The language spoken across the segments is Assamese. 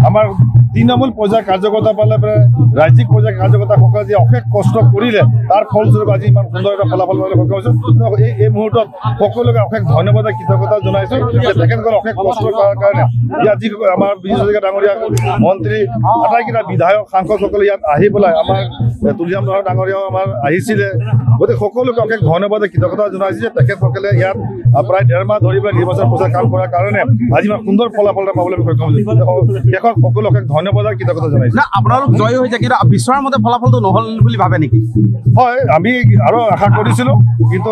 আমাৰ তৃণমূল পৰ্যায়ৰ কাৰ্যকৰ্তা পালে ৰাজ্যিক পৰ্যায়ৰ কাৰ্যকৰ্তা সকলে যে অশেষ কষ্ট কৰিলে তাৰ ফলস্বৰূপ আজি ইমান সুন্দৰ এটা ফলাফল পাবলৈ সক্ষম হৈছোঁ। এই মুহূৰ্তত সকলোকে অশেষ ধন্যবাদ কৃতজ্ঞতা জনাইছোঁ যে তেখেতসকলে অশেষ কষ্ট কৰাৰ কাৰণে ইয়াত যি আমাৰ বিজু হাজৰিকা ডাঙৰীয়া মন্ত্ৰী আটাইকেইটা বিধায়ক সাংসদসকলে ইয়াত আহি পেলাই আমাৰ তুলিৰাম ডাঙৰীয়াও আমাৰ আহিছিলে। গতিকে সকলোকে অশেষ ধন্যবাদ কৃতজ্ঞতা জনাইছোঁ যে তেখেতসকলে ইয়াত প্ৰায় 1.5 মাহ ধৰি পেলাই নিৰ্বাচন প্ৰচাৰ কাম কৰাৰ কাৰণে আজি ইমান সুন্দৰ ফলাফল এটা পাবলৈ সক্ষম হৈছোঁ। শেষত সকলোকে ধন্যবাদ কৃতজ্ঞতা জনাইছোঁ। আপোনালোক জয় হৈছে কিন্তু বিচৰাৰ মতে ফলাফলটো নহ'ল বুলি ভাবে নেকি? হয়, আমি আৰু আশা কৰিছিলোঁ কিন্তু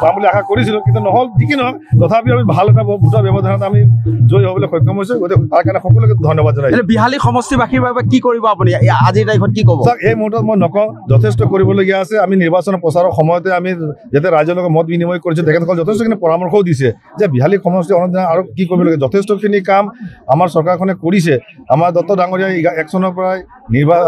পাম বুলি আশা কৰিছিলোঁ কিন্তু নহ'ল। যি কি নহওক তথাপিও আমি ভাল এটা ভোটৰ ব্যৱধানত আমি জয়ী হ'বলৈ সক্ষম হৈছোঁ। গতিকে তাৰ কাৰণে সকলোকে ধন্যবাদ জনাইছোঁ। বিহালী সমষ্টিবাসীৰ বাবে কি কৰিব আপুনি আজিৰ তাৰিখত কি ক'ব? এই মুহূৰ্তত মই নকওঁ, যথেষ্ট কৰিবলগীয়া আছে। আমি নিৰ্বাচনৰ প্ৰচাৰৰ সময়তে আমি যাতে ৰাইজৰ লগত মত বিনিময় কৰিছোঁ তেখেতসকলে যথেষ্টখিনি পৰামৰ্শও দিছে যে বিহালী সমষ্টি অনুদান আৰু কি কৰিব লাগে। যথেষ্টখিনি কাম আমাৰ চৰকাৰখনে কৰিছে। আমাৰ দত্ত ডাঙৰীয়া 1 চনৰ পৰাই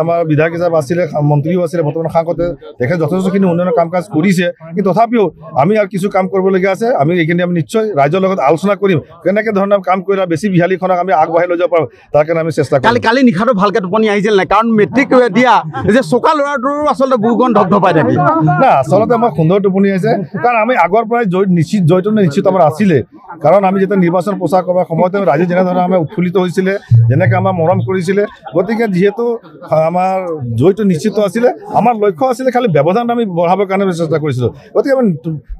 আমাৰ বিধায়ক হিচাপে আছিলে, মন্ত্ৰীও আছিলে, বৰ্তমান সাংসদে তেখেত যথেষ্টখিনি উন্নয়নৰ কাম কাজ কৰিছে। কিন্তু তথাপিও আমি আৰু কিছু কাম কৰিবলগীয়া আছে। আমি এইখিনি আমি নিশ্চয় ৰাইজৰ লগত আলোচনা কৰিম কেনেকৈ ধৰণৰ কাম কৰিলে বেছি বিহালীখনক আমি আগবঢ়াই লৈ যাব পাৰোঁ তাৰ কাৰণে আমি চেষ্টা কৰিম। কালি নিশাটো ভালকৈ টোপনি আহিছিল নাই? কাৰণ মেট্ৰিক দিয়া যে চোকা ল'ৰাটোৰো আচলতে বুকুখন ধপধপাই থাকে না। আচলতে আমাৰ সুন্দৰ টোপনি আহিছে কাৰণ আমি আগৰ পৰাই জয়টো নিশ্চিত আমাৰ আছিলে। কাৰণ আমি যেতিয়া নিৰ্বাচন প্ৰচাৰ কৰাৰ সময়তে ৰাইজে যেনেধৰণে আমাৰ উৎফুল্লিত হৈছিলে, যেনেকৈ আমাৰ মৰম কৰিছিলে, গতিকে যিহেতু আমাৰ জয়টো নিশ্চিত আছিলে, আমাৰ লক্ষ্য আছিলে খালি ব্যৱধান আমি বঢ়াবৰ কাৰণে চেষ্টা কৰিছিলোঁ। গতিকে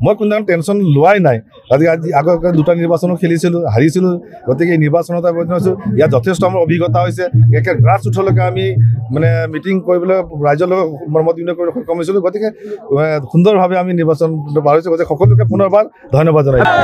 মই কোনো ধৰণৰ টেনশ্যন লোৱাই নাই। আজি আগৰ 2টা নিৰ্বাচনো খেলিছিলোঁ, হাৰিছিলোঁ। গতিকে এই নিৰ্বাচনত হৈছোঁ ইয়াত যথেষ্ট আমাৰ অভিজ্ঞতা হৈছে। একে গ্ৰাছ ৰুটলৈকে আমি মিটিং কৰিবলৈ ৰাইজৰ লগত মত বিনিময় কৰিবলৈ সক্ষম হৈছিলোঁ। গতিকে সুন্দৰভাৱে আমি নিৰ্বাচন পাৰ হৈছোঁ। গতিকে সকলোকে পুনৰবাৰ ধন্যবাদ জনাইছোঁ।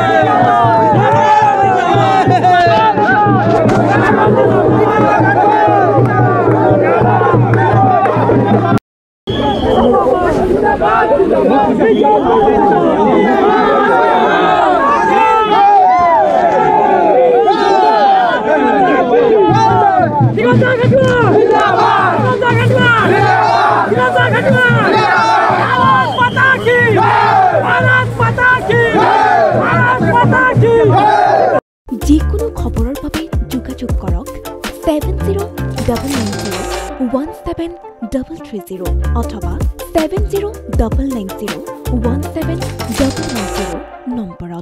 যিকোনো খবৰৰ বাবে যোগাযোগ কৰক 7099017330 অথবা 7099017990 নম্বৰত।